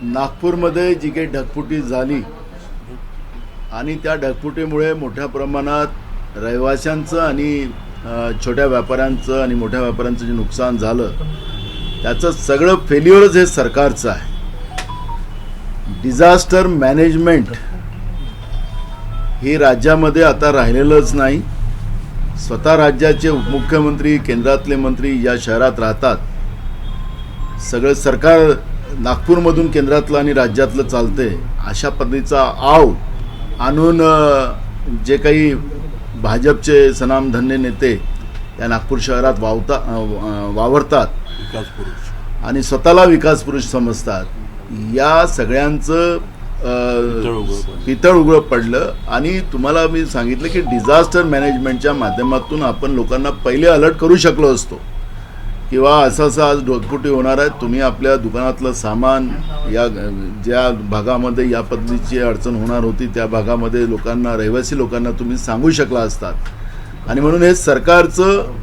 नागपूरमध्ये जी काही ढगफुटी झाली आणि त्या ढगफुटीमुळे मोठ्या प्रमाणात रहिवाशांचं आणि छोट्या व्यापाऱ्यांचं आणि मोठ्या व्यापाऱ्यांचं जे नुकसान झालं त्याचं सगळं फेल्युअरच हे सरकारचं आहे. डिझास्टर मॅनेजमेंट हे राज्यामध्ये आता राहिलेलंच नाही. स्वतः राज्याचे उपमुख्यमंत्री केंद्रातले मंत्री या शहरात राहतात. सगळं सरकार नागपूरमधून केंद्रातलं आणि राज्यातलं चालते अशा पद्धतीचा आव आणून जे काही भाजपचे सनामधन्य नेते या नागपूर शहरात वावरतात आणि स्वतःला विकास पुरुष समजतात, या सगळ्यांचं पितळ उघड पडलं. आणि तुम्हाला मी सांगितलं की डिझास्टर मॅनेजमेंटच्या माध्यमातून आपण लोकांना पहिले अलर्ट करू शकलो असतो किंवा असं आज ढगफुटी होणार आहे, तुम्ही आपल्या दुकानातलं सामान या ज्या भागामध्ये या पद्धतीची अडचण होणार होती त्या भागामध्ये लोकांना, रहिवासी लोकांना तुम्ही सांगू शकला असतात. आणि म्हणून हे सरकारचं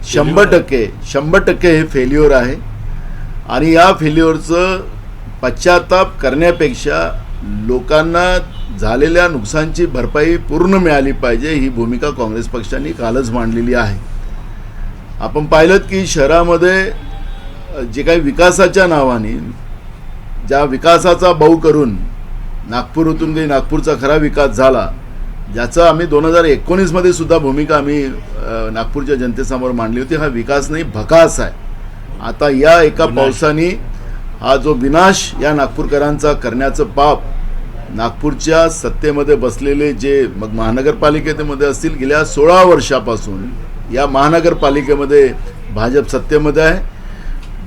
100% हे फेल्युअर आहे. आणि या फेल्युअरचं पश्चाताप करण्यापेक्षा लोकांना झालेल्या नुकसानची भरपाई पूर्ण मिळाली पाहिजे, ही भूमिका काँग्रेस पक्षाने कालच मांडलेली आहे. आपण पाहिलं की शहरामध्ये जे काही विकासाच्या नावाने ज्या विकासाचा बाऊ करून नागपूरतून काही नागपूरचा खरा विकास झाला, ज्याचा आम्ही 2019 मध्ये सुद्धा भूमिका आम्ही नागपूरच्या जनतेसमोर मांडली होती. हा विकास नाही, भकास आहे. आता या एका पावसाने हा जो विनाश या नागपूरकरांचा करण्याचं पाप नागपूरच्या सत्तेमध्ये बसलेले जे मग महानगरपालिकेमध्ये असतील, गेल्या 16 वर्षापासून या महानगरपालिकेमध्ये भाजप सत्तेमध्ये आहे.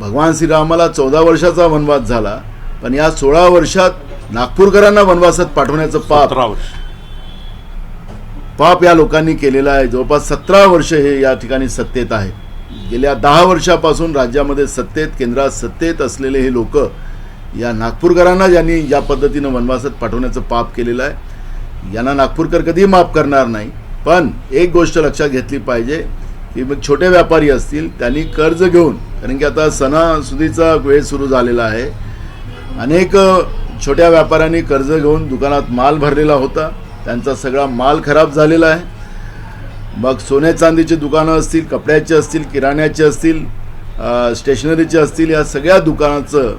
भगवान श्रीरामाला 14 वर्षाचा वनवास झाला, पण या 16 वर्षात नागपूरकरांना वनवासात पाठवण्याचं पाप या लोकांनी केलेलं आहे. जवळपास 17 वर्ष हे या ठिकाणी सत्तेत आहेत. गेल्या 10 वर्षापासून राज्यामध्ये सत्तेत, केंद्रात सत्तेत असलेले हे लोक या नागपूरकरांना ज्यांनी या पद्धतीनं वनवासात पाठवण्याचं पाप केलेलं आहे, यांना नागपूरकर कधी माफ करणार नाही. पण एक गोष्ट लक्षात घेतली पाहिजे की मग छोटे व्यापारी असतील त्यांनी कर्ज घेऊन, कारण की आता सणासुदीचा वेळ सुरू झालेला आहे, अनेक छोट्या व्यापाऱ्यांनी कर्ज घेऊन दुकानात माल भरलेला होता, त्यांचा सगळा माल खराब झालेला आहे. मग सोने चांदीची दुकानं असतील, कपड्याचे असतील, किराण्याचे असतील, स्टेशनरीचे असतील, या सगळ्या दुकानाचं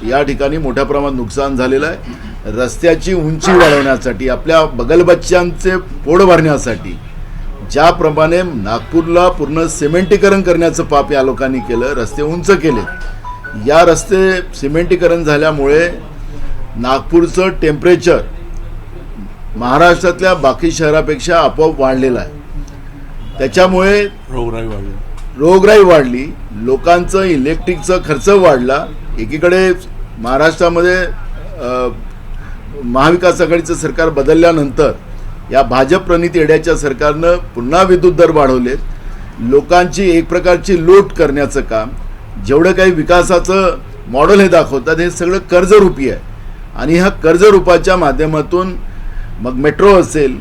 या ठिकाणी मोठ्या प्रमाणात नुकसान झालेलं आहे. रस्त्याची उंची वाढवण्यासाठी, आपल्या बगलबच्च्यांचे पोट भरण्यासाठी ज्याप्रमाणे नागपूरला पूर्ण सिमेंटीकरण करण्याचं पाप या लोकांनी केलं, रस्ते उंच केले. या रस्ते सिमेंटीकरण झाल्यामुळे नागपूरचं टेम्परेचर महाराष्ट्रातल्या बाकी शहरापेक्षा आपोआप वाढलेलं आहे. त्याच्यामुळे रोगराई वाढली, लोकांचं इलेक्ट्रिकचा खर्च वाढला. एकीकडे महाराष्ट्रामध्ये महाविकास आघाडीचं सरकार बदलल्यानंतर या भाजप प्रणित येड्याच्या सरकारनं पुन्हा विद्युत दर वाढवलेत. लोकांची एक प्रकारची लूट करण्याचं काम, जेवढं काही विकासाचं मॉडेल हे दाखवतात हे सगळं कर्जरूपी आहे. आणि ह्या कर्जरूपाच्या माध्यमातून मग मेट्रो असेल,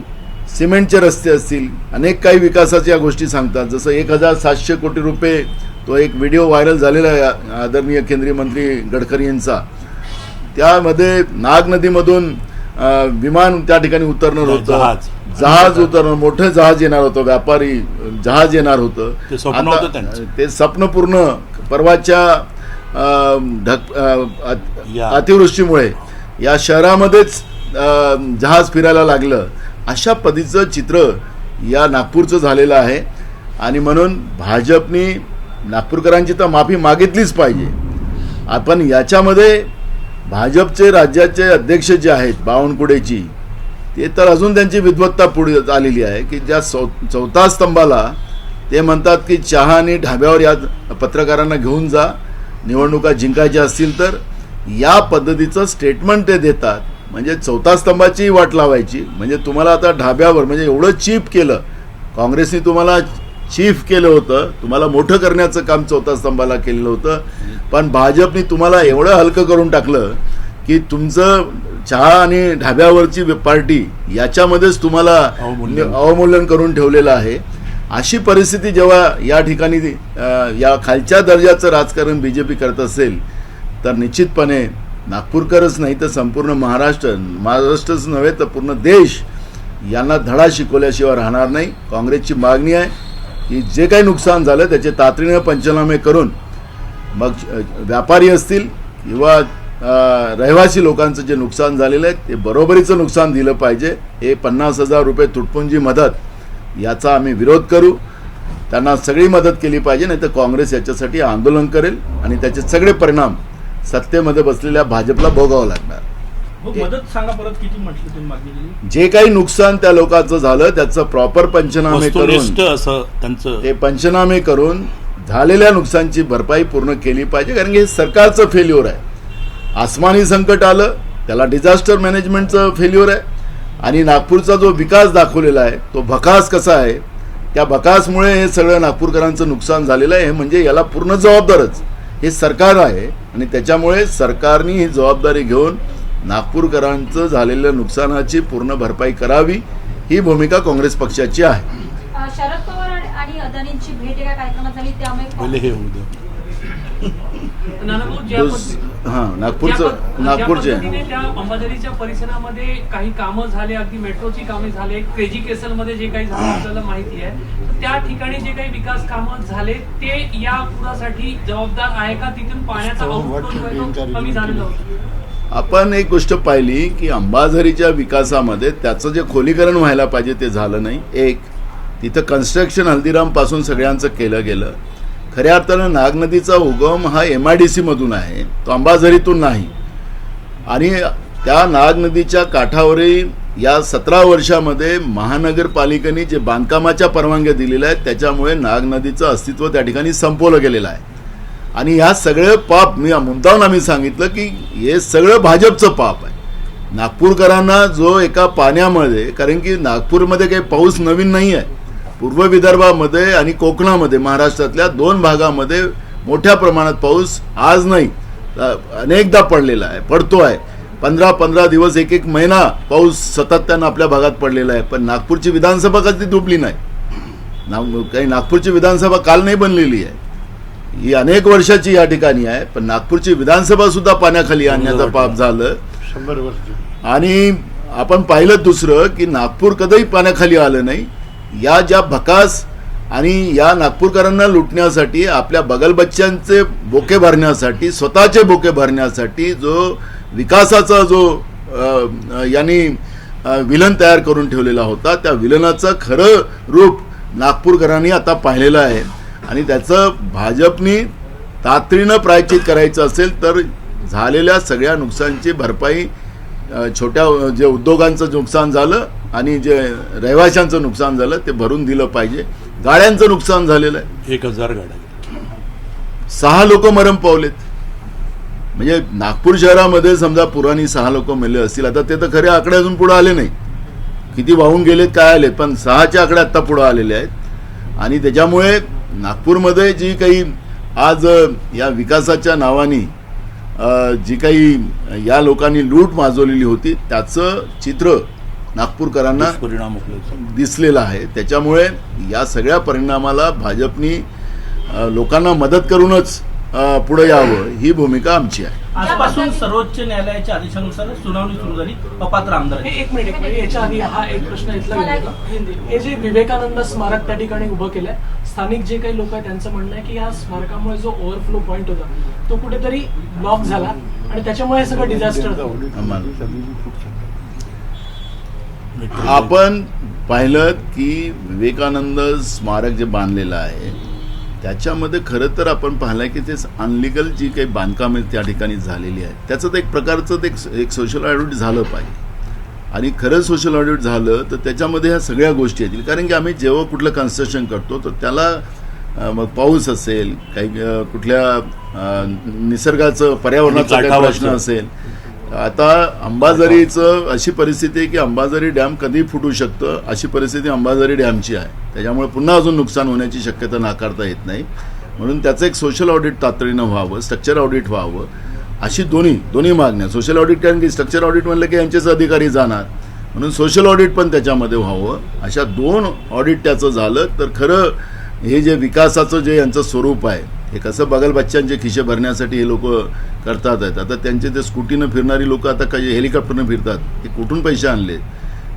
सिमेंटचे रस्ते असतील, अनेक काही विकासाच्या गोष्टी सांगतात. जसं 1700 कोटी रुपये, तो एक व्हिडिओ व्हायरल झालेला आहे आदरणीय केंद्रीय मंत्री गडकरी यांचा. त्यामध्ये नाग नदीमधून विमान त्या ठिकाणी उतरणार होतं, जहाज उतरणार, मोठं जहाज येणार होतं, व्यापारी जहाज येणार होतं. ते स्वप्न पूर्ण परवाच्या अतिवृष्टीमुळे या शहरामध्येच जहाज फिरायला लागलं. अशा पद्धतीचं चित्र या नागपूरचं झालेलं आहे. आणि म्हणून भाजपनी नागपूरकरांची तर माफी मागितलीच पाहिजे. आपण याच्यामध्ये भाजपचे राज्याचे अध्यक्ष जे आहेत बावनकुळेची, ते तर अजून त्यांची विद्वत्ता पुढे आलेली आहे की ज्या 4था स्तंभाला ते म्हणतात की चहा आणि ढाब्यावर या पत्रकारांना घेऊन जा, निवडणुका जिंकायच्या असतील तर, या पद्धतीचं स्टेटमेंट ते देतात. म्हणजे 4था स्तंभाची वाट लावायची. म्हणजे तुम्हाला आता ढाब्यावर, म्हणजे एवढं चीप केलं काँग्रेसने, तुम्हाला चीफ केलं होतं, तुम्हाला मोठं करण्याचं काम 4था स्तंभाला केलेलं होतं. पण भाजपने तुम्हाला एवढं हलकं करून टाकलं की तुमचं चहा आणि ढाब्यावरची पार्टी याच्यामध्येच तुम्हाला अवमूल्यन करून ठेवलेलं आहे. अशी परिस्थिती जेव्हा या ठिकाणी या खालच्या दर्जाचं राजकारण बीजेपी करत असेल तर निश्चितपणे नागपूरकरच नाही तर संपूर्ण महाराष्ट्रच नव्हे तर पूर्ण देश यांना धडा शिकवल्याशिवाय राहणार नाही. काँग्रेसची मागणी आहे की जे काही नुकसान झालं त्याचे तातडीने पंचनामे करून मग व्यापारी असतील किंवा रहिवासी लोकांचं जे नुकसान झालेलं आहे ते बरोबरीचं नुकसान दिलं पाहिजे. हे 50,000 रुपये तुटपुंजी मदत याचा आम्ही विरोध करू. त्यांना सगळी मदत केली पाहिजे, नाही तर काँग्रेस याच्यासाठी आंदोलन करेल आणि त्याचे सगळे परिणाम सत्तेमध्ये बसलेल्या भाजपला भोगावं लागणार. मदत सांगा परत किती म्हटली तुम्ही मागणी? जे काही नुकसान त्या लोकांचं झालं त्याचं प्रॉपर पंचनामे करून असं त्यांचं ते पंचनामे करून झालेल्या नुकसानची भरपाई पूर्ण केली पाहिजे. कारण की हे सरकारचं फेल्युअर आहे. आसमानी संकट आलं त्याला डिझास्टर मॅनेजमेंटचं फेल्युअर आहे आणि नागपूरचा जो विकास दाखवलेला आहे तो भकास कसा आहे, त्या भकासमुळे हे सगळं नागपूरकरांचं नुकसान झालेलं आहे. हे म्हणजे याला पूर्ण जबाबदारच हे सरकार आहे आणि त्याच्यामुळे सरकारने ही जबाबदारी घेऊन नागपूरकरांचं झालेल्या नुकसानाची पूर्ण भरपाई करावी ही भूमिका काँग्रेस पक्षाची आहे. शरद पवार आणि अदानींची भेट एका कार्यक्रमात झाली त्यामुळे हे होऊ द्या. नागपूरचे त्या अंबाझरीच्या परिसरामध्ये काही कामं झाले, अगदी मेट्रोची कामे झाले, क्रेजी केसलमध्ये जे काही झालं आपल्याला माहिती आहे. त्या ठिकाणी जे काही विकास कामं झाले ते या पुरासाठी जबाबदार आहे का? तिथून पाण्याचा आउटफ्लो कमी झालेला होता. आपण एक गोष्ट पाहिली की अंबाझरीच्या विकासामध्ये त्याचं जे खोलीकरण व्हायला पाहिजे ते झालं नाही. एक तिथं कन्स्ट्रक्शन हल्दीराम पासून सगळ्यांचं केलं गेलं. खऱ्या अर्थानं नाग नदीचा उगम हा MIDC मधून आहे, तो अंबाझरीतून नाही. आणि त्या नाग नदीच्या काठावरील या 17 वर्षामध्ये महानगरपालिकेने जे बांधकामाच्या परवानग्या दिलेल्या आहेत त्याच्यामुळे नाग नदीचं अस्तित्व त्या ठिकाणी संपवलं गेलेलं आहे. आणि ह्या सगळं पाप मुद्दाहून आम्ही सांगितलं की हे सगळं भाजपचं पाप आहे. नागपूरकरांना जो एका पाण्यामध्ये, कारण की नागपूरमध्ये काही पाऊस नवीन नाही आहे, पूर्व विदर्भामध्ये आणि कोकणामध्ये महाराष्ट्रातल्या 2 भागामध्ये मोठ्या प्रमाणात पाऊस आज नाही अनेकदा पडलेला आहे, पडतो आहे. 15-15 दिवस, एक महिना पाऊस सातत्यानं आपल्या भागात पडलेला आहे. पण नागपूरची विधानसभा कधी डुबली नाही. काही नागपूरची विधानसभा काल नाही बनलेली आहे, ही अनेक वर्षाची या ठिकाणी आहे. पण नागपूरची विधानसभा सुद्धा पाण्याखाली आणण्याचं पाप झालं. 100 वर्ष. आणि आपण पाहिलं दुसरं की नागपूर कधीही पाण्याखाली आलं नाही. या ज्या भकास आणि या नागपूरकरांना लुटण्यासाठी, आपल्या बगलबच्च्यांचे बोके भरण्यासाठी, स्वतःचे बोके भरण्यासाठी जो विकासाचा जो यांनी विलन तयार करून ठेवलेला होता, त्या विलनाचं खरं रूप नागपूरकरांनी आता पाहिलेलं आहे. आणि त्याचं भाजपनी तातडीनं प्रायश्चित करायचं असेल तर झालेल्या सगळ्या नुकसानची भरपाई, छोट्या जे उद्योगांचं नुकसान झालं आणि जे रहिवाशांचं नुकसान झालं ते भरून दिलं पाहिजे. गाड्यांचं नुकसान झालेलं आहे, 1000 गाड्या, 6 लोक मरण पावलेत. म्हणजे नागपूर शहरामध्ये समजा पुराणी 6 लोक मेले असतील, आता ते तर खरे आकडे अजून पुढे आले नाही, किती वाहून गेलेत काय आलेत, पण 6चे आकडे आता पुढे आलेले आहेत. आणि त्याच्यामुळे नागपूरमध्ये जी काही आज या विकासाच्या नावाने जी काही या लोकांनी लूट माजवलेली होती त्याचं चित्र नागपूरकरांना परिणाम दिसलेला आहे. त्याच्यामुळे या सगळ्या परिणामाला भाजपनी लोकांना मदत करूनच पुढे यावं ही भूमिका आमची आहे. आजपासून सर्वोच्च न्यायालयाच्या आदेशानुसार सुनावणी सुरू झाली. अपात्र आमदार एक मिनिट याच्या आधी हा एक प्रश्न इथला हे जे विवेकानंद स्मारक त्या ठिकाणी उभं केलंय, स्थानिक जे काही लोक आहेत त्यांचं म्हणणं आहे की या स्मारकामुळे जो ओव्हरफ्लो पॉईंट होता तो कुठेतरी ब्लॉक झाला आणि त्याच्यामुळे हे सगळं डिझास्टर झालं. आपण पाहिलं की विवेकानंद स्मारक जे बांधलेलं आहे त्याच्यामध्ये खरं तर आपण पाहिलं की ते अनलिगल जी काही बांधकामे त्या ठिकाणी झालेली आहेत त्याचं तर एक प्रकारचं एक सोशल ऑडिट झालं पाहिजे. आणि खरं सोशल ऑडिट झालं तर त्याच्यामध्ये ह्या सगळ्या गोष्टी येतील. कारण की आम्ही जेव्हा कुठलं कन्स्ट्रक्शन करतो तर त्याला मग पाऊस असेल, काही कुठल्या निसर्गाचं पर्यावरणाचा काही प्रश्न असेल. आता अंबाझरीचं अशी परिस्थिती आहे की अंबाझरी डॅम कधी फुटू शकतं अशी परिस्थिती अंबाझरी डॅमची आहे. त्याच्यामुळे पुन्हा अजून नुकसान होण्याची शक्यता नाकारता येत नाही. म्हणून त्याचं एक सोशल ऑडिट तातडीनं व्हावं, स्ट्रक्चर ऑडिट व्हावं, अशी दोन्ही मागण्या. सोशल ऑडिट कारण की स्ट्रक्चर ऑडिट म्हणलं की यांचेच अधिकारी जाणार, म्हणून सोशल ऑडिट पण त्याच्यामध्ये व्हावं. अशा 2 ऑडिट त्याचं झालं तर खरं हे जे विकासाचं जे यांचं स्वरूप आहे हे कसं बगल बच्चांचे खिशे भरण्यासाठी हे लोक करतात आहेत. आता त्यांचे ते स्कूटीनं फिरणारी लोक आता काही हेलिकॉप्टरनं फिरतात. ते कुठून पैसे आणलेत?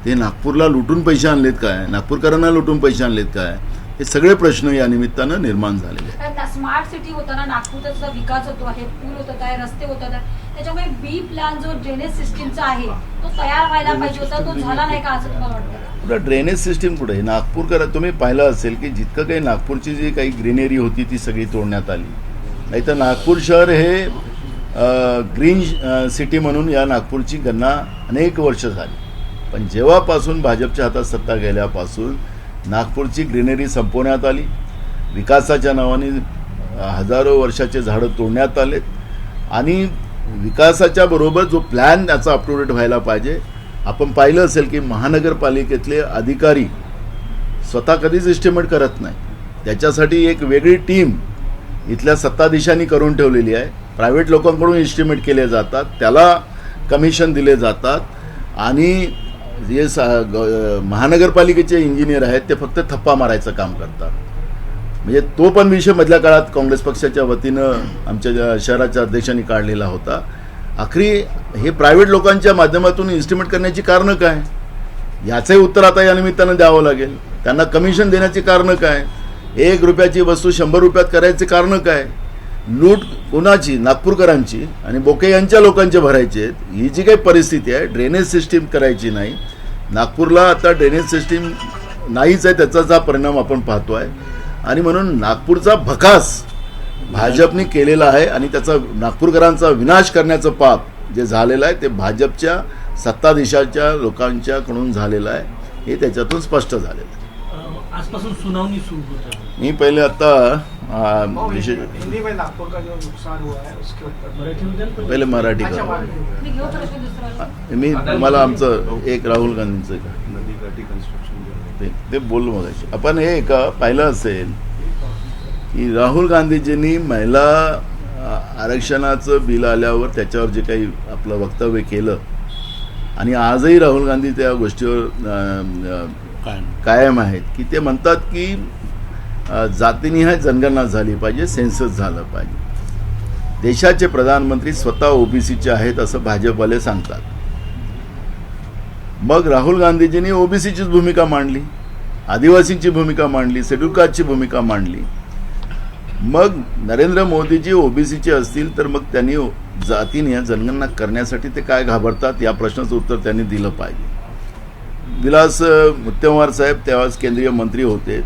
ते नागपूरला लुटून पैसे आणलेत काय? नागपूरकरांना लुटून पैसे आणलेत काय? हे सगळे प्रश्न या निमित्तानं निर्माण झालेले आहेत. स्मार्ट सिटी होताना नागपूरचा जसा विकास होतो आहे, पूल होत आहे, रस्ते होत आहेत, त्याच्यामुळे बी प्लॅन जो ड्रेनेज सिस्टीमचा आहे तो तयार व्हायला पाहिजे होता, तो झाला नाही का असं तुम्हाला वाटतं? पुढं ड्रेनेज सिस्टीम पुढे नागपूरकर तुम्ही पाहिलं असेल की जितकं काही नागपूरची जी काही ग्रीनरी होती ती सगळी तोडण्यात आली. नाही तर नागपूर शहर हे ग्रीन सिटी म्हणून या नागपूरची गणना अनेक वर्ष झाली. पण जेव्हापासून भाजपच्या हातात सत्ता गेल्यापासून नागपूरची ग्रीनरी संपवण्यात आली. विकासाच्या नावाने हजारो वर्षाचे झाडं तोडण्यात आलेत आणि विकासाच्या बरोबर जो प्लॅन त्याचा अप टू डेट व्हायला पाहिजे. आपण पाहिलं असेल की महानगरपालिकेतले अधिकारी स्वतः कधीच एस्टिमेट करत नाही. त्याच्यासाठी एक वेगळी टीम इथल्या सत्ताधीशांनी करून ठेवलेली आहे. प्रायव्हेट लोकांकडून एस्टिमेट केले जातात, त्याला कमिशन दिले जातात आणि जे महानगरपालिकेचे इंजिनियर आहेत ते फक्त थप्पा मारायचं काम करतात. म्हणजे तो पण विषय मधल्या काळात काँग्रेस पक्षाच्या वतीनं आमच्या शहराच्या अध्यक्षांनी काढलेला होता. आखरी हे प्रायव्हेट लोकांच्या माध्यमातून एस्टिमेट करण्याची कारणं काय? याचंही उत्तर आता या निमित्तानं द्यावं लागेल. त्यांना कमिशन देण्याची कारणं काय? 1 रुपयाची वस्तू 100 रुपयात करायचे कारणं काय? लूट कोणाची? नागपूरकरांची आणि बोके यांच्या लोकांचे भरायचे आहेत. ही जी काही परिस्थिती आहे, ड्रेनेज सिस्टीम करायची नाही. नागपूरला आता ड्रेनेज सिस्टीम नाहीच आहे, त्याचाच हा परिणाम आपण पाहतो आहे. आणि म्हणून नागपूरचा भकास भाजपने केलेला आहे आणि त्याचा नागपूरकरांचा विनाश करण्याचं पाप जे झालेलं आहे ते भाजपच्या सत्ताधीशाच्या लोकांच्याकडून झालेलं आहे. हे त्याच्यातून स्पष्ट झालेलं आहे. आजपासून सुनावणी सुरू होत आहे. मी पहिले आता हिंदी में नागपुर का जो नुकसान हुआ है उसके ऊपर मराठी पहिले मराठी अच्छा, करा. मी घेऊ प्रश्न दुसरा. मी तुम्हाला आमचं एक राहुल गांधींचं ते बोललो मगाशी. आपण हे एक पाहिलं असेल की राहुल गांधीजींनी महिला आरक्षणाचं बिल आल्यावर त्याच्यावर जे काही आपलं वक्तव्य केलं आणि आजही राहुल गांधी त्या गोष्टीवर कायम आहेत की ते म्हणतात की जातीनिहाय जनगणना झाली पाहिजे, सेन्सस झालं पाहिजे. देशाचे प्रधानमंत्री स्वतः ओबीसीचे आहेत असं भाजपवाले सांगतात. मग राहुल गांधीजींनी ओबीसीचीच भूमिका मांडली, आदिवासींची भूमिका मांडली, शेड्यूल कास्टची भूमिका मांडली. मग नरेंद्र मोदीजी ओबीसीचे असतील तर मग त्यांनी जातीनिहाय जनगणना करण्यासाठी ते काय घाबरतात या प्रश्नाचं उत्तर त्यांनी दिलं पाहिजे. विलास मुत्तेमवार साहेब तेव्हाच केंद्रीय मंत्री होते.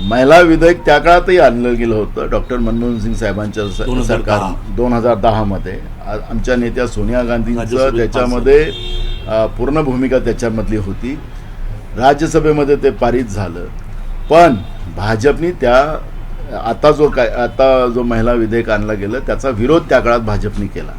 महिला विधेयक त्या काळातही आणलं गेलं होतं डॉक्टर मनमोहन सिंग साहेबांच्या सरकार 2010 मध्ये. आमच्या नेत्या सोनिया गांधींचं त्याच्यामध्ये पूर्ण भूमिका त्याच्यामधली होती. राज्यसभेमध्ये ते पारित झालं. पण भाजपनी आता जो महिला विधेयक आणलं गेलं त्याचा विरोध त्या काळात भाजपनी केला.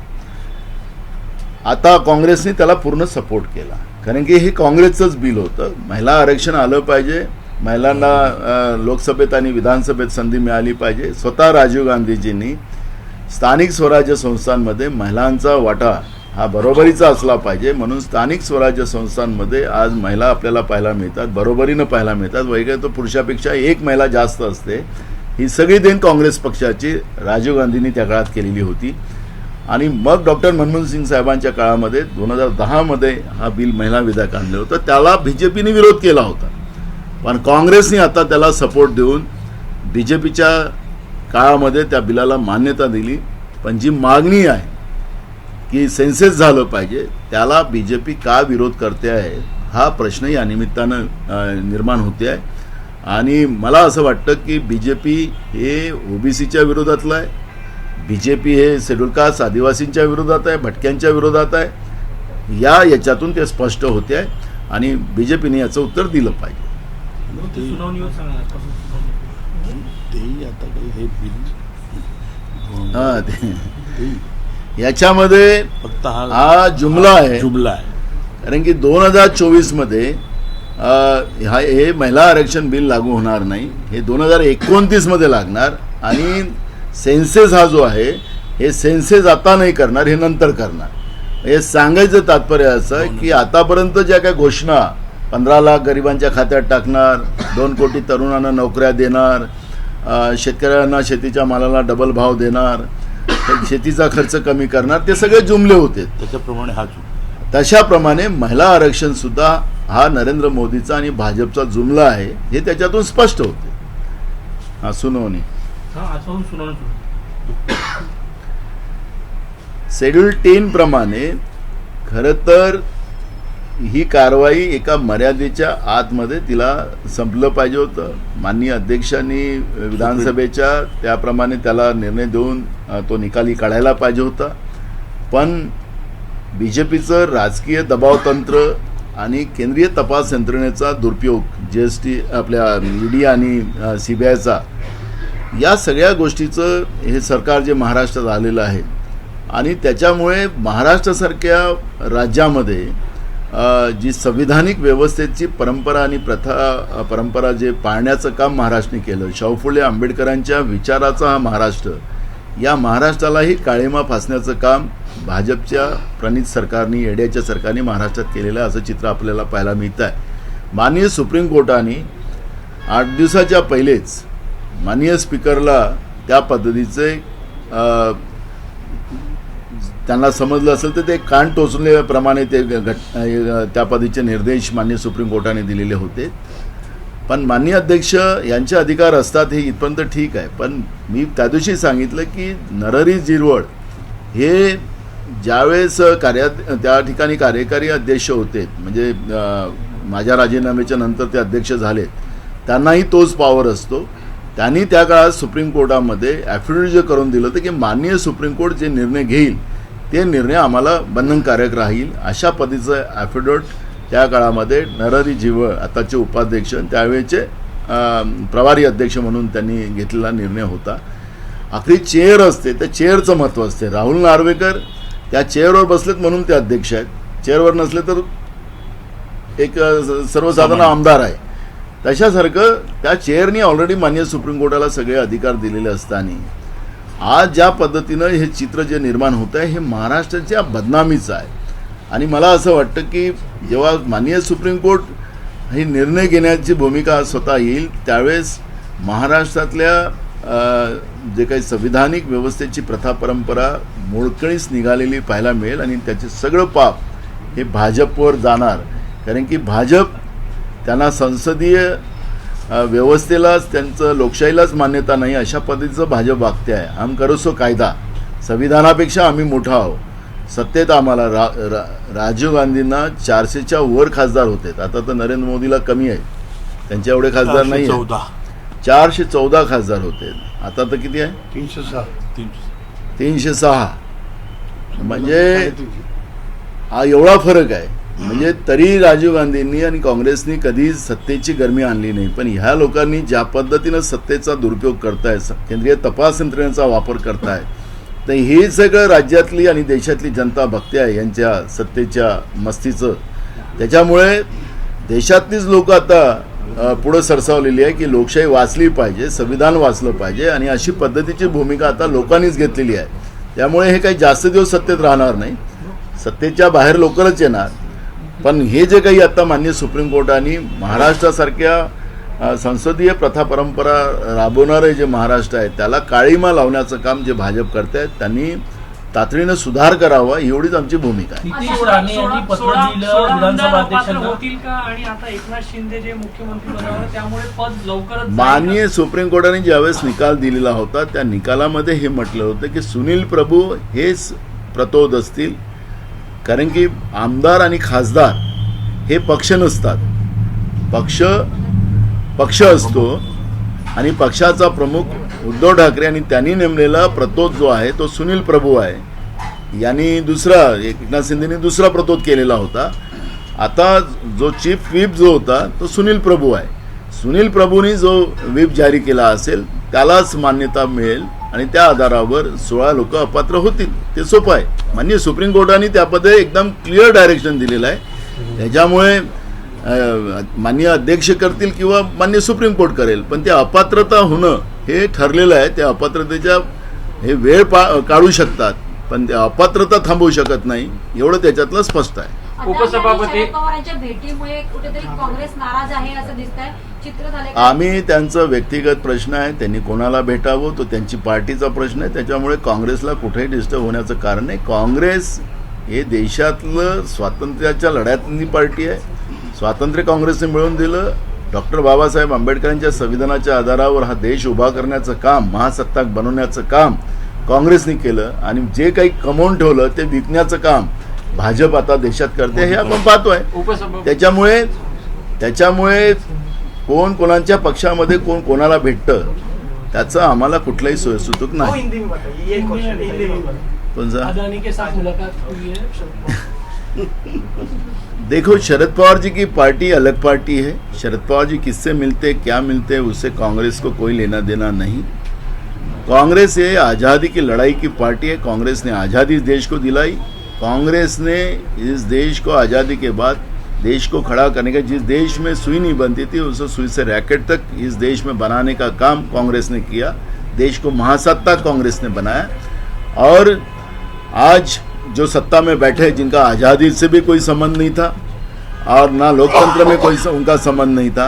आता काँग्रेसने त्याला पूर्ण सपोर्ट केला कारण की हे काँग्रेसचंच बिल होतं. महिला आरक्षण आलं पाहिजे, महिलांना लोकसभेत आणि विधानसभेत संधी मिळाली पाहिजे. स्वतः राजीव गांधीजींनी स्थानिक स्वराज्य संस्थांमध्ये महिलांचा वाटा हा बरोबरीचा असला पाहिजे म्हणून स्थानिक स्वराज्य संस्थांमध्ये आज महिला आपल्याला पाहायला मिळतात, बरोबरीनं पाहायला मिळतात. वैगरे तो पुरुषापेक्षा 1 महिला जास्त असते. ही सगळी देण काँग्रेस पक्षाची राजीव गांधींनी त्या काळात केलेली होती. आणि मग डॉक्टर मनमोहन सिंग साहेबांच्या काळामध्ये 2010 मध्ये हा बिल महिला विधेयक आणलं होतं. त्याला बीजेपीने विरोध केला होता. पण काँग्रेसने आता त्याला सपोर्ट देऊन बीजेपीच्या काळामध्ये त्या बिलाला मान्यता दिली. पण जी मागणी आहे की सेन्सेस झालं पाहिजे त्याला बीजेपी का विरोध करते आहे हा प्रश्न या निमित्तानं निर्माण होते आहे. आणि मला असं वाटतं की बीजेपी हे ओबीसीच्या विरोधातलं आहे, बीजेपी हे शेड्यूल कास्ट आदिवासींच्या विरोधात आहे, भटक्यांच्या विरोधात आहे. याच्यातून ते स्पष्ट होते आहे आणि बीजेपीने याचं उत्तर दिलं पाहिजे. सुनावणीवर सांगा आजपासून सुनावणी. तेही आता काही हे बिल हां ते याच्यामध्ये फक्त हा जुमला आहे. कारण की 2024 मध्ये हे महिला आरक्षण बिल लागू होणार नाही, हे 2029 मध्ये लागणार. आणि सेन्सेस हा जो आहे हे सेन्सेस आता नाही करणार, हे नंतर करणार. हे सांगायचं तात्पर्य असं की आतापर्यंत ज्या काही घोषणा 15 लाख गरिबांच्या खात्यात टाकणार, 2 कोटी तरुणांना नोकऱ्या देणार, शेतकऱ्यांना शेतीच्या मालाला डबल भाव देणार, शेतीचा खर्च कमी करणार, ते सगळे जुमले होते. त्याच्याप्रमाणे हा चूक. तशाप्रमाणे महिला आरक्षण सुद्धा हा नरेंद्र मोदीचा आणि भाजपचा जुमला आहे हे त्याच्यातून स्पष्ट होते. हा सुनावणी आजपासून सुनावणी सुरू. शेड्यूल 10 प्रमाणे खरं तर ही कारवाई एका मर्यादेच्या आतमध्ये तिला संपलं पाहिजे होतं. माननीय अध्यक्षांनी विधानसभेच्या त्याप्रमाणे त्याला निर्णय देऊन तो निकाली काढायला पाहिजे होता. पण BJPचं राजकीय दबावतंत्र आणि केंद्रीय तपास यंत्रणेचा दुरुपयोग, GST आपल्या ED आणि CBIचा, या सगळ्या गोष्टीचं हे सरकार जे महाराष्ट्रात आलेलं आहे आणि त्याच्यामुळे महाराष्ट्रासारख्या राज्यामध्ये जी संविधानिक व्यवस्थेची परंपरा आणि परंपरा जे पाळण्याचं काम महाराष्ट्राने केलं, शाहू फुले आंबेडकरांच्या विचाराचा हा महाराष्ट्र, या महाराष्ट्रालाही काळिमा फासण्याचं काम भाजपच्या प्रणित सरकारने, येड्याच्या सरकारने महाराष्ट्रात केलेलं आहे, असं चित्र आपल्याला पाहायला मिळतं आहे. माननीय सुप्रीम कोर्टाने 8 दिवसाच्या पहिलेच माननीय स्पीकरला त्या पद्धतीचे त्यांना समजलं असेल तर ते कान टोचल्याप्रमाणे ते त्या पद्धतीचे निर्देश माननीय सुप्रीम कोर्टाने दिलेले होते. पण माननीय अध्यक्ष यांचे अधिकार असतात हे इथपर्यंत ठीक आहे. पण मी त्या दिवशी सांगितलं की नरहरी झिरवळ हे ज्यावेळेस त्या ठिकाणी कार्यकारी अध्यक्ष होते, म्हणजे माझ्या राजीनाम्याच्या नंतर ते अध्यक्ष झालेत, त्यांनाही तोच पॉवर असतो. त्यांनी त्या काळात सुप्रीम कोर्टामध्ये ॲफिडेव्हिट जे करून दिलं होतं की माननीय सुप्रीम कोर्ट जे निर्णय घेईल ते निर्णय आम्हाला बंधनकारक राहील, अशा पद्धतीचं ॲफिडेव्हिट त्या काळामध्ये नरहरी झिरवळ आताचे उपाध्यक्ष त्यावेळेचे प्रभारी अध्यक्ष म्हणून त्यांनी घेतलेला निर्णय होता. आखरी चेअर असते, त्या चेअरचं महत्त्व असते. राहुल नार्वेकर त्या चेअरवर बसलेत म्हणून ते अध्यक्ष आहेत, चेअरवर नसले तर एक सर्वसाधारण आमदार आहे. तशासारखं त्या चेअरनी ऑलरेडी माननीय सुप्रीम कोर्टाला सगळे अधिकार दिलेले असताना आज ज्या पद्धतीनं हे चित्र जे निर्माण होतं आहे हे महाराष्ट्राच्या बदनामीचं आहे. आणि मला असं वाटतं की जेव्हा माननीय सुप्रीम कोर्ट ही निर्णय घेण्याची भूमिका स्वतः येईल त्यावेळेस महाराष्ट्रातल्या जे काही संविधानिक व्यवस्थेची प्रथा परंपरा मोडकळीस निघालेली पाहायला मिळेल आणि त्याचे सगळं पाप हे भाजपवर जाणार. कारण की भाजप त्यांना संसदीय व्यवस्थेलाच, त्यांचं लोकशाहीलाच मान्यता नाही, अशा पद्धतीचं भाजप वागते आहे. हम करो सो कायदा, संविधानापेक्षा आम्ही मोठा आहोत. सत्तेत आम्हाला राजीव गांधींना 400च्या वर खासदार होते, आता तर नरेंद्र मोदीला कमी आहे, त्यांच्या एवढे खासदार नाही, 414 खासदार होते, आता तर किती आहे? 306. म्हणजे हा एवढा फरक आहे. म्हणजे तरी राजीव गांधींनी आणि काँग्रेसनी कधी सत्तेची गरमी आणली नाही. पण ह्या लोकांनी ज्या पद्धतीनं सत्तेचा दुरुपयोग करताय, केंद्रीय तपास यंत्रणेचा वापर करताय, तर हे सगळं राज्यातली आणि देशातली जनता बघते आहे यांच्या सत्तेच्या मस्तीचं. त्याच्यामुळे देशातलीच लोक आता पुढं सरसावलेली आहे की लोकशाही वाचली पाहिजे, संविधान वाचलं पाहिजे, आणि अशी पद्धतीची भूमिका आता लोकांनीच घेतलेली आहे. त्यामुळे हे काही जास्त दिवस सत्तेत राहणार नाही, सत्तेच्या बाहेर लवकरच येणार. पण हे जे काही आता माननीय सुप्रीम कोर्टाने महाराष्ट्रासारख्या संसदीय प्रथा परंपरा राबवणारे जे महाराष्ट्र आहे त्याला काळीमा लावण्याचं काम जे भाजप करत आहेत त्यांनी तातडीनं सुधार करावा, एवढीच आमची भूमिका आहे. नितीश राणे यांनी पत्र दिलं विधानसभा अध्यक्षांना. होतील का? आणि आता एकनाथ शिंदे जे मुख्यमंत्री बनवणार त्यामुळे पद लवकरच माननीय सुप्रीम कोर्टाने ज्यावेळेस निकाल दिलेला होता त्या निकालामध्ये हे म्हटलं होतं की सुनील प्रभू हेच प्रतोद असतील. कारण की आमदार आणि खासदार हे पक्ष नसतात, पक्ष असतो आणि पक्षाचा प्रमुख उद्धव ठाकरे आणि त्यांनी नेमलेला प्रतोद जो आहे तो सुनील प्रभू आहे. यांनी एकनाथ शिंदेनी दुसरा प्रतोद केलेला होता. आता जो चीफ व्हीप जो होता तो सुनील प्रभू आहे. सुनील प्रभूंनी जो व्हीप जारी केला असेल त्यालाच मान्यता मिळेल आणि त्या आधारावर 16 लोक अपात्र होतील. ते सोपं आहे. माननीय सुप्रीम कोर्टाने त्यामध्ये एकदम क्लिअर डायरेक्शन दिलेलं आहे. त्याच्यामुळे माननीय अध्यक्ष करतील किंवा माननीय सुप्रीम कोर्ट करेल, पण ते अपात्रता होणं हे ठरलेलं आहे. त्या अपात्रतेच्या हे वेळ काढू शकतात पण ते अपात्रता थांबवू शकत नाही, एवढं त्याच्यातलं स्पष्ट आहे. उपसभापती शरद पवारांच्या भेटीमुळे कुठेतरी काँग्रेस नाराज आहे असं दिसतंय, चित्र झालंय. आम्ही त्यांचा व्यक्तिगत प्रश्न आहे, त्यांनी कोणाला भेटावं तो त्यांची पार्टीचा प्रश्न आहे. त्याच्यामुळे काँग्रेसला कुठेही डिस्टर्ब होण्याचं कारण नाही. काँग्रेस हे देशातलं स्वातंत्र्याच्या लढ्यातली पार्टी आहे. स्वातंत्र्य काँग्रेसने मिळवून दिलं. डॉक्टर बाबासाहेब आंबेडकरांच्या संविधानाच्या आधारावर हा देश उभा करण्याचं काम, महासत्ताक बनवण्याचं काम काँग्रेसने केलं आणि जे काही कमवून ठेवलं ते विकण्याचं काम भाजप आता देशात करते हे आपण पाहतोय. उपसभापती त्याच्यामुळे कोण कोणाच्या पक्षामध्ये कोण कोणाला भेटतं त्याचं आम्हाला कुठलाही सोयसूतक वो नाही. हिंदी में बताइए, ये क्वेश्चन हिंदी में बताइए. कोणचा? अदानी के साथ मुलाकात हुई है शरद पवार. देखो, शरद पवार जी की पार्टी अलग पार्टी है. शरद पवार जी किससे मिलते क्या मिलते उससे कांग्रेस को कोई लेना देना नहीं. कांग्रेस ये आज़ादी की लड़ाई की पार्टी है. कांग्रेस ने आज़ादी इस देश को दिलाई. कांग्रेस ने इस देश को आज़ादी के बाद देश को खड़ा करने का, जिस देश में सुई नहीं बनती थी उस सुई से रैकेट तक इस देश में बनाने का काम कांग्रेस ने किया. देश को महासत्ता कांग्रेस ने बनाया. और आज जो सत्ता में बैठे जिनका आज़ादी से भी कोई संबंध नहीं था और ना लोकतंत्र में कोई उनका संबंध नहीं था,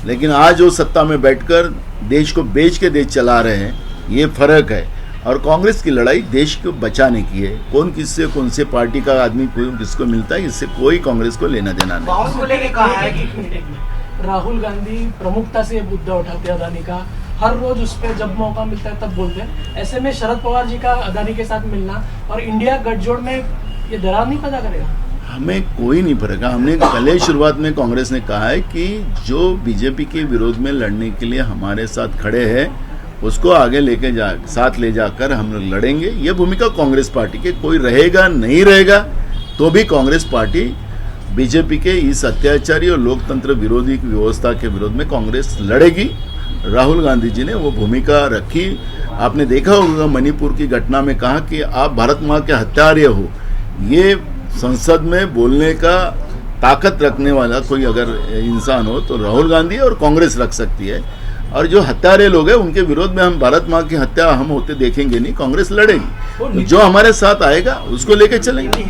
लेकिन आज वो सत्ता में बैठकर देश को बेच के देश चला रहे हैं, ये फर्क है. और कांग्रेस की लड़ाई देश को बचाने की है. कौन किससे कौन से पार्टी का आदमी किसको मिलता है इससे कोई कांग्रेस को लेना देना नहीं. बावन को लेके कहा है कि राहुल गांधी प्रमुखता से ये मुद्दा उठाते हैं अदानी का, हर रोज उस पर जब मौका मिलता है तब बोलते हैं. ऐसे में शरद पवार जी का अदानी के साथ मिलना और इंडिया गठजोड़ में ये दरार नहीं पैदा करेगा? हमें कोई नहीं फर्क है. हमने पहले शुरुआत में कांग्रेस ने कहा है कि जो बीजेपी के विरोध में लड़ने के लिए हमारे साथ खड़े हैं उसको आगे लेके साथ ले जाकर हम लोग लड़ेंगे. ये भूमिका कांग्रेस पार्टी के, कोई रहेगा नहीं रहेगा तो भी कांग्रेस पार्टी बीजेपी के इस अत्याचारी और लोकतंत्र विरोधी व्यवस्था के विरोध में कांग्रेस लड़ेगी. राहुल गांधी जी ने वो भूमिका रखी. आपने देखा होगा मणिपुर की घटना में कहा कि आप भारत माँ के हत्यारे हो. ये संसद में बोलने का ताकत रखने वाला कोई अगर इंसान हो तो राहुल गांधी और कांग्रेस रख सकती है. और जो हत्यारे लोग हैं उनके विरोध में हम भारत माँ की हत्या हम होते देखेंगे नहीं. कांग्रेस लड़ेगी. जो हमारे साथ आएगा उसको लेके चलेंगे.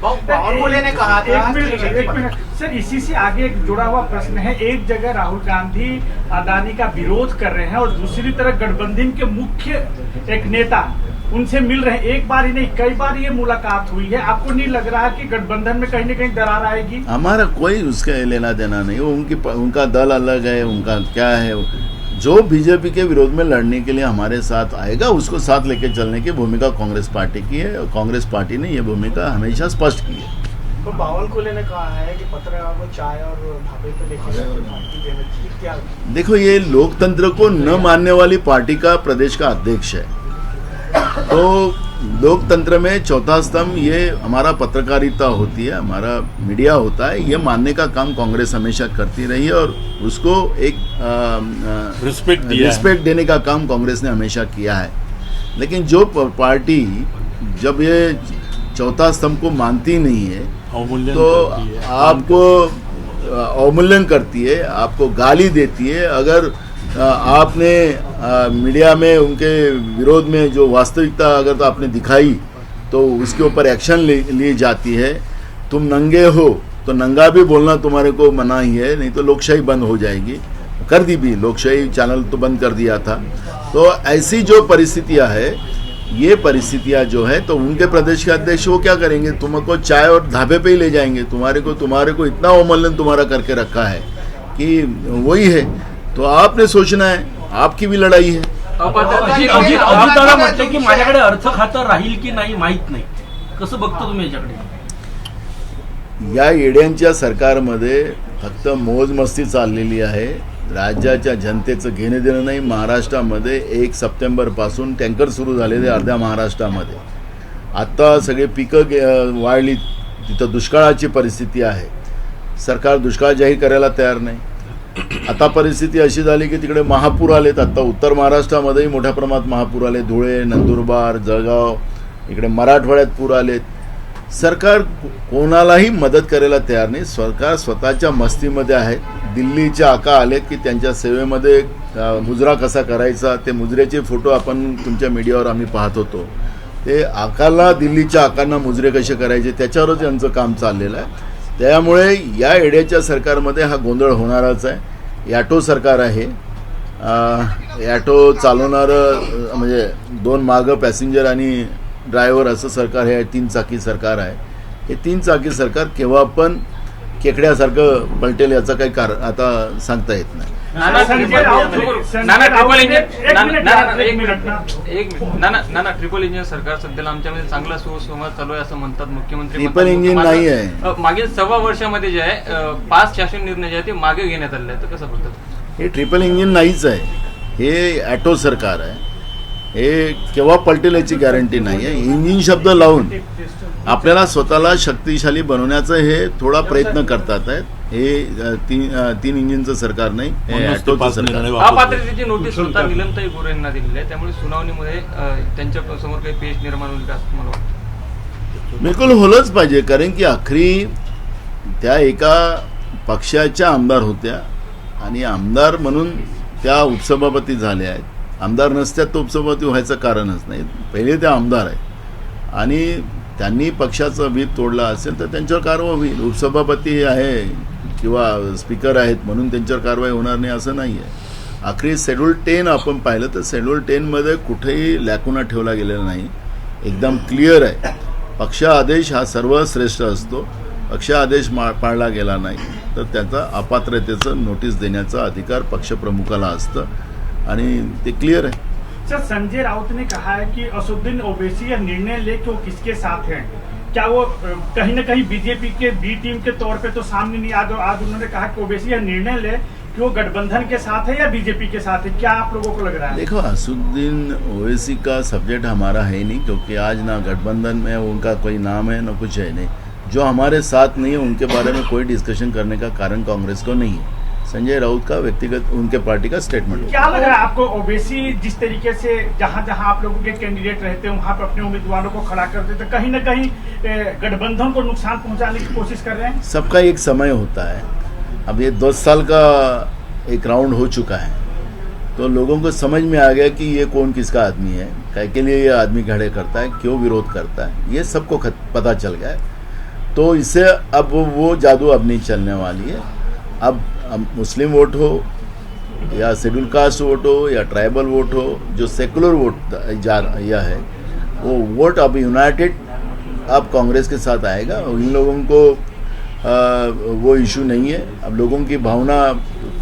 बावन को लेने कहा था. एक मिनट सर, इसी से आगे एक जुड़ा हुआ प्रश्न है. एक जगह राहुल गांधी अदानी का विरोध कर रहे हैं और दूसरी तरफ गठबंधन के मुख्य एक नेता उनसे मिल रहे हैं. एक बार ही नहीं कई बार ये मुलाकात हुई है. आपको नहीं लग रहा कि गठबंधन में कहीं न कहीं दरार आएगी? हमारा कोई उसका लेना देना नहीं. वो उनका दल अलग है, उनका क्या है. जो बीजेपी के विरोध में लड़ने के लिए हमारे साथ आएगा उसको साथ लेके चलने की भूमिका कांग्रेस पार्टी की है. और कांग्रेस पार्टी ने ये भूमिका हमेशा स्पष्ट की है. तो बावन को लेने कहा है कि पत्रकार को चाय और ढाबे पे लेके देना चाहिए. क्या देखो, ये लोकतंत्र को न मानने वाली पार्टी का प्रदेश का अध्यक्ष है. तो लोकतंत्र में चौथा स्तंभ ये हमारा पत्रकारिता होती है, हमारा मीडिया होता है. ये मानने का काम कांग्रेस हमेशा करती रही है और उसको एक रिस्पेक्ट देने का काम कांग्रेस ने हमेशा किया है. लेकिन जो पार्टी जब ये चौथा स्तंभ को मानती नहीं है तो आपको अवमूल्यन करती है, आपको गाली देती है. अगर आपने मीडिया में उनके विरोध में जो वास्तविकता अगर तो आपने दिखाई तो उसके ऊपर एक्शन ली जाती है. तुम नंगे हो तो नंगा भी बोलना तुम्हारे को मना ही है, नहीं तो लोकशाही बंद हो जाएगी. कर दी भी, लोकशाही चैनल तो बंद कर दिया था. तो ऐसी जो परिस्थितियां है, ये परिस्थितियां जो है तो उनके प्रदेश के अध्यक्ष वो क्या करेंगे, तुमको चाय और ढाबे पे ही ले जाएंगे. तुम्हारे को इतना अवमूल्यन तुम्हारा करके रखा है कि वही है. तो आपने सोचना है, आपकी भी लढाई है. अजितदादा म्हटले की माझ्याकडे अर्थ खातं राहील की नाही माहित नाही. कसं बघतो तुम्ही याच्याकडे? या येड्यांच्या सरकारमध्ये फक्त मोजमस्ती चाललेली आहे. राज्याच्या जनतेचं घेणं देणं नाही. महाराष्ट्रामध्ये 1 सप्टेंबरपासून टँकर सुरू झालेले अर्ध्या महाराष्ट्रामध्ये. आता सगळे पिकं वाढली, तिथं दुष्काळाची परिस्थिती आहे. सरकार दुष्काळ जाहीर करायला तयार नाही. आता परिस्थिती अशी झाली की तिकडे महापूर आलेत. आता उत्तर महाराष्ट्रामध्येही मोठ्या प्रमाणात महापूर आले. धुळे, नंदुरबार, जळगाव, इकडे मराठवाड्यात पूर आलेत. सरकार कोणालाही मदत करायला तयार नाही. सरकार स्वतःच्या मस्तीमध्ये आहे. दिल्लीचे आका आलेत की त्यांच्या सेवेमध्ये मुजरा कसा करायचा, ते मुजऱ्याचे फोटो आपण तुमच्या मीडियावर आम्ही पाहत होतो. ते आकारला, दिल्लीच्या आकारांना मुजरे कसे करायचे त्याच्यावरच यांचं काम चाललेलं आहे. त्यामुळे या एड्याच्या सरकारमध्ये हा गोंधळ होणारच आहे. ॲटो सरकार आहे, ॲटो चालवणारं म्हणजे 2 मागं पॅसेंजर आणि ड्रायव्हर असं सरकार हे 3 चाकी सरकार आहे. हे 3 चाकी सरकार केव्हा पण खेकड्यासारखं पलटेल याचं काही कारण आता सांगता येत नाही. ट्रिपल इंजिन सरकार सध्याला आमच्यामध्ये चांगला सुसंवाद चालू आहे असं म्हणतात मुख्यमंत्री. ट्रिपल इंजिन नाही आहे. मागील 1.25 वर्षामध्ये जे आहे 5 शासन निर्णय जे आहे ते मागे घेण्यात आले आहेत, तर कसं बोलतात? हे ट्रिपल इंजिन नाहीच आहे, हे ॲटो सरकार आहे. हे केव्हा पलटेल याची गॅरंटी नाही आहे. इंजिन शब्द लावून आपल्याला स्वतःला शक्तिशाली बनवण्याचं हे थोडा प्रयत्न करतात आहेत. हे 3 इंजिनचं सरकार नाही, हे ॲटोचं सरकार. अपात्रतेची नोटीस स्वतः निलमताई गोरे यांना दिलेली आहे, त्यामुळे सुनावणीमध्ये त्यांच्या समोर काही पेच निर्माण होईल का असं मला वाटतं? बिलकुल होलंच पाहिजे, कारण की अखरी त्या एका पक्षाच्या आमदार होत्या आणि आमदार म्हणून त्या उपसभापती झाल्या आहेत. आमदार नसत्यात तर उपसभापती व्हायचं कारणच नाही. पहिले त्या आमदार आहेत आणि त्यांनी पक्षाचं व्हीप तोडला असेल तर त्यांच्यावर कारवाई होईल. उपसभापती आहे किंवा स्पीकर आहेत म्हणून त्यांच्यावर कारवाई होणार नाही असं नाही आहे. आखरी शेड्यूल 10 आपण पाहिलं तर शेड्यूल 10मध्ये कुठेही लॅकुना ठेवला गेलेला नाही, एकदम क्लिअर आहे. पक्ष आदेश हा सर्वश्रेष्ठ असतो. पक्ष आदेश पाळला गेला नाही तर त्याचा अपात्रतेचं नोटीस देण्याचा अधिकार पक्षप्रमुखाला असतं आणि ते क्लिअर आहे. सर, संजय राउत ने कहा है कि असदुद्दीन ओवैसी यह निर्णय ले कि वो किसके साथ हैं, क्या वो कहीं न कहीं बीजेपी के बी टीम के तौर पे तो सामने नहीं आज उन्होंने कहा कि ओवैसी यह निर्णय ले कि वो गठबंधन के साथ है या बीजेपी के साथ है, क्या आप लोगों को लग रहा है? देखो, असदुद्दीन ओवैसी का सब्जेक्ट हमारा है नहीं, क्योंकि आज ना गठबंधन में उनका कोई नाम है ना कुछ है नहीं. जो हमारे साथ नहीं है उनके बारे में कोई डिस्कशन करने का कारण कांग्रेस को नहीं है. संजय राउत का व्यक्तिगत उनके पार्टी का स्टेटमेंट. क्या लग रहा है आपको, ओवैसी जिस तरीके से जहां जहां आप लोगों के कैंडिडेट रहते हैं वहां पर अपने उम्मीदवारों को खड़ा करते तो कहीं न कहीं गठबंधन को नुकसान पहुंचाने की कोशिश कर रहे हैं? सबका एक समय होता है. अब ये 10 साल का एक राउंड हो चुका है तो लोगों को समझ में आ गया कि ये कौन किसका आदमी है, क्या के लिए ये आदमी खड़े करता है, क्यों विरोध करता है, ये सबको पता चल गया है. तो इससे अब वो जादू अब नहीं चलने वाली है. अब मुस्लिम वोट हो या शेड्यूल कास्ट वोट हो या ट्राइबल वोट हो, जो सेकुलर वोट या है वो वोट अब यूनाइटेड अब कांग्रेस के साथ आएगा. इन लोगों को वो इशू नहीं है. अब लोगों की भावना,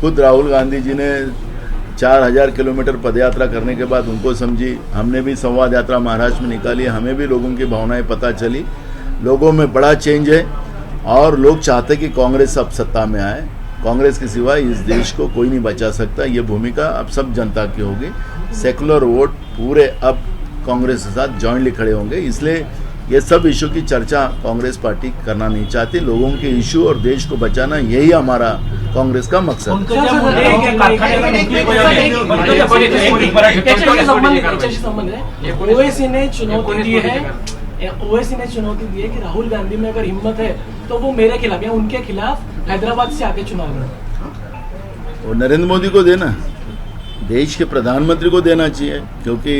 खुद राहुल गांधी जी ने 4000 किलोमीटर पदयात्रा करने के बाद उनको समझी. हमने भी संवाद यात्रा महाराष्ट्र में निकाली, हमें भी लोगों की भावनाएं पता चली. लोगों में बड़ा चेंज है और लोग चाहते कि कांग्रेस अब सत्ता में आए. कांग्रेस के सिवाय इस देश को कोई नहीं बचा सकता. ये भूमिका अब सब जनता की होगी. सेकुलर वोट पूरे अब कांग्रेस के साथ जॉइंटली खड़े होंगे. इसलिए ये सब इशू की चर्चा कांग्रेस पार्टी करना नहीं चाहती. लोगों के इशू और देश को बचाना यही हमारा कांग्रेस का मकसद है. याच्याशी संबंध है. ओवैसी ने चुनौती दी है, ओवैसी ने चुनौती दी है कि राहुल गांधी में अगर हिम्मत है तो वो मेरे खिलाफ या उनके खिलाफ हैदराबाद से आके चुनाव लड़े. वो नरेंद्र मोदी को देना, देश के प्रधानमंत्री को देना चाहिए, क्योंकि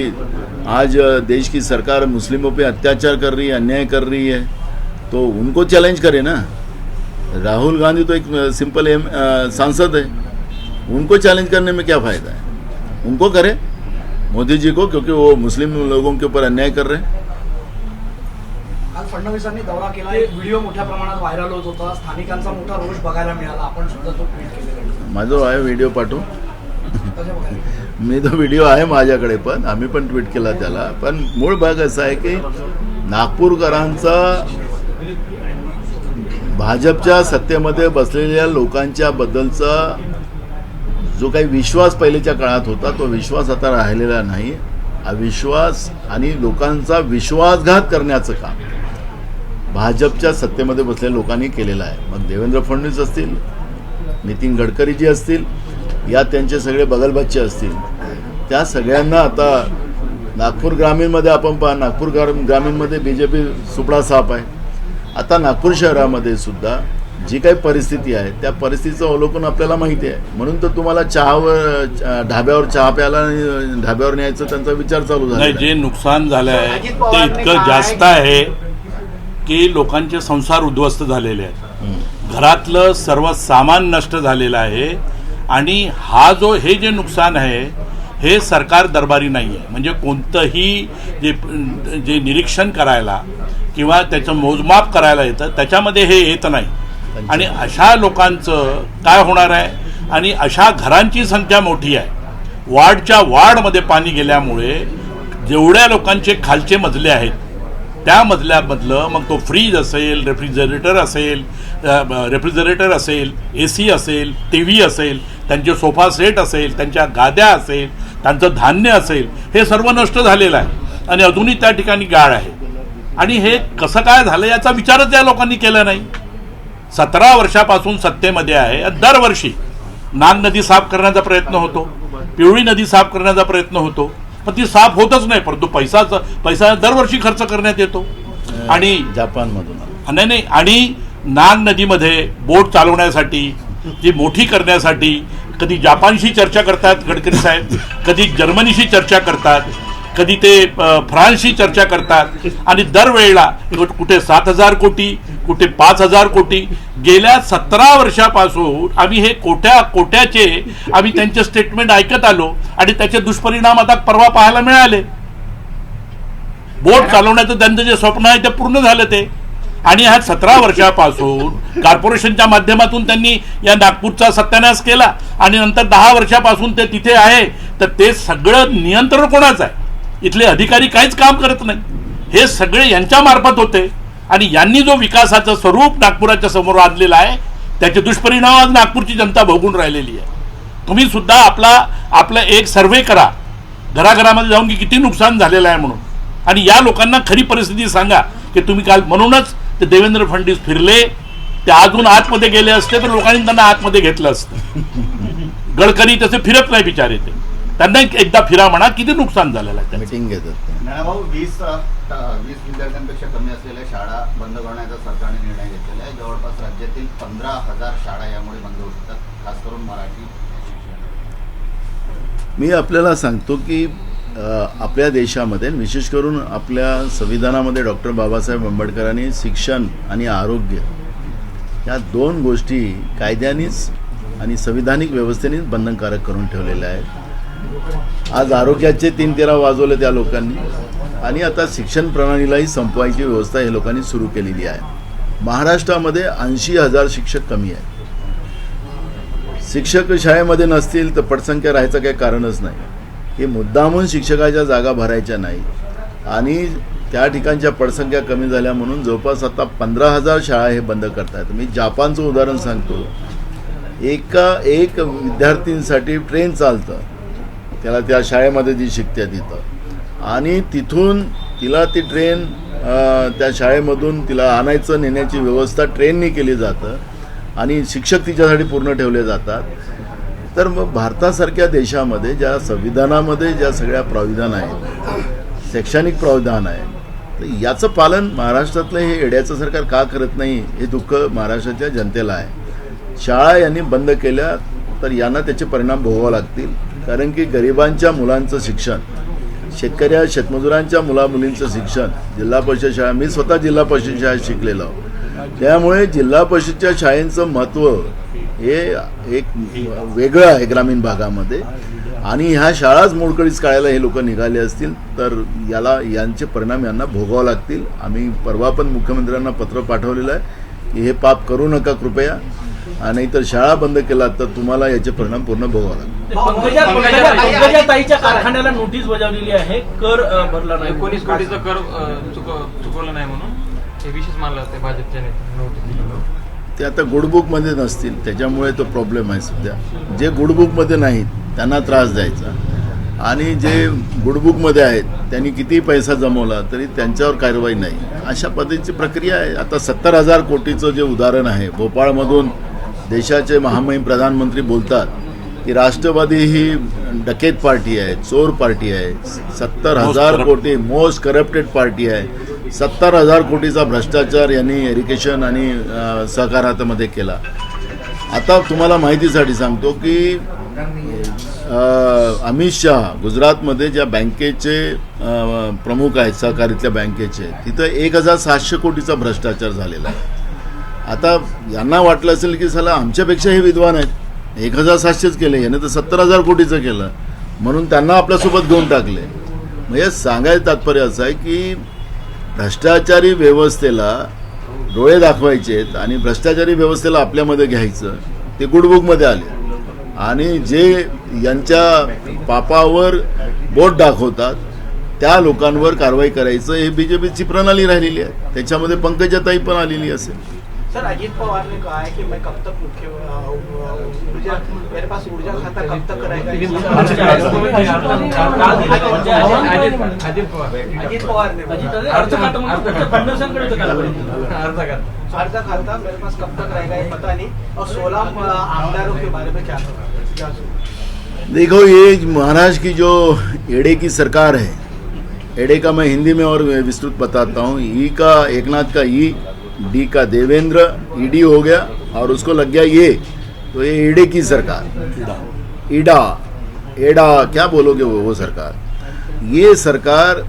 आज देश की सरकार मुस्लिमों पे अत्याचार कर रही है, अन्याय कर रही है, तो उनको चैलेंज करे ना. राहुल गांधी तो एक सिंपल सांसद है, उनको चैलेंज करने में क्या फायदा है. उनको करे, मोदी जी को, क्योंकि वो मुस्लिम लोगों के ऊपर अन्याय कर रहे हैं. काल फडणवीसांनी दौरा केला, एक व्हिडिओ मोठ्या प्रमाणात व्हायरल होत होता, स्थानिकांचा मोठा रोष बघायला मिळाला. आपण सुद्धा तो ट्विट केलेला. माझं आहे व्हिडिओ पाठवू. मी तो व्हिडिओ आहे माझ्याकडे, पण आम्ही पण ट्विट केला त्याला. पण मूळ भाग असा आहे की नागपूरकरांचा भाजपच्या सत्तेमध्ये बसलेल्या लोकांच्या बद्दलचा जो काही विश्वास पहिलेच्या काळात होता तो विश्वास आता राहिलेला नाही. अविश्वास आणि लोकांचा विश्वासघात करण्याचं काम भाजपच्या सत्तेमध्ये बसलेल्या लोकांनी केलेलं आहे. मग देवेंद्र फडणवीस असतील, नितीन गडकरीजी असतील, या त्यांचे सगळे बगलबच्चे असतील, त्या सगळ्यांना आता नागपूर ग्रामीणमध्ये आपण पहा, नागपूर ग्रामीणमध्ये बीजेपी सुपडा साप आहे. आता नागपूर शहरामध्ये सुद्धा जी काही परिस्थिती आहे त्या परिस्थितीचं अवलोकन आपल्याला माहिती आहे. म्हणून तर तुम्हाला ढाब्यावर चहा प्यायला आणि ढाब्यावर न्यायचं त्यांचा विचार चालू झाला. नाही, जे नुकसान झालं आहे ते इतकं जास्त आहे की लोकांचे संसार उद्ध्वस्त झालेले आहेत, घरातलं सर्व सामान नष्ट झालेलं आहे. आणि हे जे नुकसान आहे हे सरकार दरबारी नाही आहे. म्हणजे कोणतंही जे निरीक्षण करायला किंवा त्याचं मोजमाप करायला येतं त्याच्यामध्ये हे येत नाही. आणि अशा लोकांचं काय होणार आहे, आणि अशा घरांची संख्या मोठी आहे. वार्डच्या वार्डमध्ये पाणी गेल्यामुळे जेवढ्या लोकांचे खालचे मजले आहेत त्या मजल्यामधलं, मग तो फ्रीज असेल, रेफ्रिजरेटर असेल, AC असेल, TV असेल, त्यांचे सोफा सेट असेल, त्यांच्या गाद्या असेल, त्यांचं धान्य असेल, हे सर्व नष्ट झालेलं आहे. आणि अजूनही त्या ठिकाणी गाळ आहे. आणि हे कसं काय झालं याचा विचारच या लोकांनी केला नाही. 17 वर्षापासून सत्तेमध्ये आहे. दरवर्षी नाग नदी साफ करण्याचा प्रयत्न होतो, पिवळी नदी साफ करण्याचा प्रयत्न होतो, पण ती साफ होतच नाही. परंतु पैसा दरवर्षी खर्च करण्यात येतो. आणि जापानमधून नाही, आणि नाग नदीमध्ये बोट चालवण्यासाठी, ती मोठी करण्यासाठी कधी जापानशी चर्चा करतात गडकरी साहेब, कधी जर्मनीशी चर्चा करतात, कधी ते फ्रान्सशी चर्चा करतात. आणि दरवेळेला कुठे 7,000 कोटी, कुठे 5,000 कोटी. गेल्या 17 वर्षापासून आम्ही हे कोट्याचे आम्ही त्यांचे स्टेटमेंट ऐकत आलो आणि त्याचे दुष्परिणाम आता परवा पाहायला मिळाले. बोट चालवण्याचं त्यांचं जे स्वप्न आहे ते पूर्ण झालं ते. आणि ह्या 17 वर्षापासून कॉर्पोरेशनच्या माध्यमातून त्यांनी या नागपूरचा सत्यानाश केला. आणि नंतर 10 वर्षापासून ते तिथे आहे. तर ते सगळं नियंत्रण कोणाचं आहे? इथले अधिकारी काहीच काम करत नाही. हे सगळे यांच्या मार्फत होते. आणि यांनी जो विकासाचं स्वरूप नागपुराच्या समोर आणलेलं आहे त्याचे दुष्परिणाम आज नागपूरची जनता भोगून राहिलेली आहे. तुम्ही सुद्धा आपलं एक सर्व्हे करा घराघरामध्ये जाऊन की किती नुकसान झालेलं आहे म्हणून. आणि या लोकांना खरी परिस्थिती सांगा की तुम्ही काल, म्हणूनच ते देवेंद्र फडणवीस फिरले, ते अजून आतमध्ये गेले असते तर लोकांनी त्यांना आतमध्ये घेतलं असतं. गडकरी तसे फिरत नाही बिचारे, ते त्यांना एकदा फिरा म्हणा, किती नुकसान झालेलं आहे. मीटिंग घेतात. भाऊ 20 विद्यार्थ्यांपेक्षा कमी असलेल्या शाळा बंद करण्याचा सरकारने निर्णय घेतलेला आहे. जवळपास राज्यातील 15,000 शाळा यामुळे बंद होऊ शकतात, खास करून मराठी. मी आपल्याला सांगतो की आपल्या देशामध्ये, विशेष करून आपल्या संविधानामध्ये डॉक्टर बाबासाहेब आंबेडकरांनी शिक्षण आणि आरोग्य या 2 गोष्टी कायद्यानेच आणि संविधानिक व्यवस्थेनेच बंधनकारक करून ठेवलेल्या आहेत. आज आरोग्याचे 3-13 वाजवले त्या लोकांनी. आणि आता शिक्षण प्रणालीलाही संपवायची व्यवस्था हे लोकांनी सुरू केलेली आहे. महाराष्ट्रामध्ये 80,000 शिक्षक कमी आहेत. शिक्षक शाळेमध्ये नसतील तर पटसंख्या राहायचं काही कारणच नाही. हे मुद्दामून शिक्षकाच्या जागा भरायच्या नाही. आणि त्या ठिकाणच्या पटसंख्या कमी झाल्या म्हणून जवळपास आता 15,000 शाळा हे बंद करतायत. मी जापानचं उदाहरण सांगतो. एक विद्यार्थींसाठी ट्रेन चालतं त्याला, त्या शाळेमध्ये जी शिकते तिथं, आणि तिथून तिला ती ट्रेन त्या शाळेमधून तिला आणायचं नेण्याची व्यवस्था ट्रेननी केली जातं. आणि शिक्षक तिच्यासाठी पूर्ण ठेवले जातात. तर मग भारतासारख्या देशामध्ये ज्या संविधानामध्ये ज्या सगळ्या प्राविधान आहेत, शैक्षणिक प्राविधान आहे, तर याचं पालन महाराष्ट्रातलं हे येड्याचं सरकार का करत नाही हे दुःख महाराष्ट्राच्या जनतेला आहे. शाळा यांनी बंद केल्या तर यांना त्याचे परिणाम भोगावे लागतील. कारण की गरिबांच्या मुलांचं शिक्षण, शेतमजुरांच्या मुलामुलींचं शिक्षण, जिल्हा परिषद शाळा, मी स्वतः जिल्हा परिषद शाळेत शिकलेलो आहोत. त्यामुळे जिल्हा परिषदच्या शाळेंचं महत्त्व हे एक वेगळं आहे ग्रामीण भागामध्ये. आणि ह्या शाळाच मोडकळीस काढायला हे लोक निघाले असतील तर यांचे परिणाम यांना भोगावे लागतील. आम्ही परवा पण मुख्यमंत्र्यांना पत्र पाठवलेलं आहे की हे पाप करू नका कृपया, नाहीतर शाळा बंद केला तर तुम्हाला याचे परिणाम पूर्ण भोगावे लागतील. पंकजा ताईच्या कारखान्याला नोटीस बजावलेली आहे, कर भरला नाही, 19 कोटीचा कर चुकवला नाही म्हणून हे विशेष मानलं जाते भाजपच्या नेत्यांनी. ते आता गुडबुकमध्ये नसतील त्याच्यामुळे तो प्रॉब्लेम आहे सध्या. जे गुडबुकमध्ये नाहीत त्यांना त्रास द्यायचा, आणि जे गुडबुकमध्ये आहेत त्यांनी किती पैसा जमवला तरी त्यांच्यावर कारवाई नाही, अशा पद्धतीची प्रक्रिया आहे. आता 70,000 कोटीचं जे उदाहरण आहे, भोपाळमधून देशाचे महामहिम प्रधानमंत्री बोलतात की राष्ट्रवादी ही डकेत पार्टी आहे, चोर पार्टी आहे, 70,000 कोटी मोस्ट करप्टेड पार्टी आहे. 70,000 कोटीचा भ्रष्टाचार यांनी इरिगेशन आणि सहकारामध्ये केला. आता तुम्हाला माहितीसाठी सांगतो की अमित शहा गुजरातमध्ये ज्या बँकेचे प्रमुख आहेत सहकारीतल्या बँकेचे, तिथं 1,700 कोटीचा भ्रष्टाचार झालेला आहे. आता यांना वाटलं असेल की साला आमच्यापेक्षा हे विद्वान आहेत, 1,700च केले, याने तर 70,000 कोटीचं केलं, म्हणून त्यांना आपल्यासोबत घेऊन टाकले. म्हणजे सांगायचं तात्पर्य असं आहे की भ्रष्टाचारी व्यवस्थेला डोळे दाखवायचे आणि भ्रष्टाचारी व्यवस्थेला आपल्यामध्ये घ्यायचं, ते गुडबुकमध्ये आले. आणि जे यांच्या पापावर बोट दाखवतात त्या लोकांवर कारवाई करायचं, हे बीजेपीची प्रणाली राहिलेली आहे. त्याच्यामध्ये पंकजाताई पण आलेली असेल. सर, अजीत पवार ने कहा है कि मैं कब तक ऊर्जा, मेरे पास ऊर्जा खाता कब तक रहेगा. अजीत पवार ने अर्थ खातं म्हणून फडणवीसांकडे होतं का? अर्ज खाता मेरे पास कब तक रहेगा ये पता नहीं. और 16 आमदारों के बारे में क्या देखो, ये महाराष्ट्र की जो एडे की सरकार है, एडे का मैं हिंदी में और विस्तृत बताता हूँ. ई का एकनाथ का ई, डी का देवेंद्र, ईडी हो गया और उसको लग गया ये, तो ये एडे की सरकार, एडा क्या बोलोगे वो सरकार. ये सरकार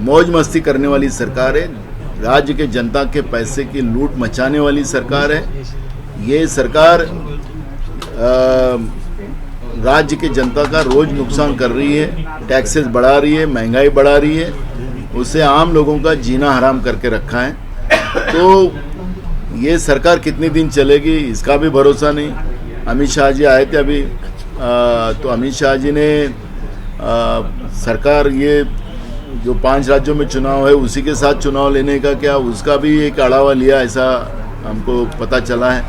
मौज मस्ती करने वाली सरकार है, राज्य के जनता के पैसे की लूट मचाने वाली सरकार है. ये सरकार राज्य के जनता का रोज नुकसान कर रही है, टैक्सेस बढ़ा रही है, महंगाई बढ़ा रही है, उससे आम लोगों का जीना हराम करके रखा है. तो ये सरकार कितने दिन चलेगी इसका भी भरोसा नहीं. अमित शाह जी आए थे अभी, तो अमित शाह जी ने सरकार ये जो 5 राज्यों में चुनाव है उसी के साथ चुनाव लेने का क्या, उसका भी एक अड़ावा लिया, ऐसा हमको पता चला है.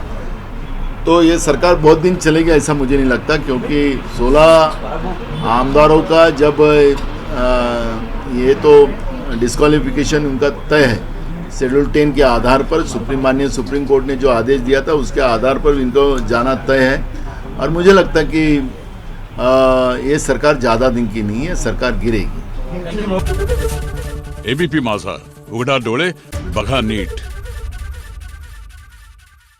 तो ये सरकार बहुत दिन चलेगी ऐसा मुझे नहीं लगता, क्योंकि 16 आमदारों का जब ये तो डिस्क्वालिफिकेशन उनका तय है शेड्यूल 10 के आधार पर, माननीय सुप्रीम कोर्ट ने जो आदेश दिया था उसके आधार पर इनको जाना तय है. और मुझे लगता है कि ये सरकार ज़्यादा दिन की नहीं है, सरकार गिरेगी. एबीपी माझा, उघडा डोळे बघा नीट.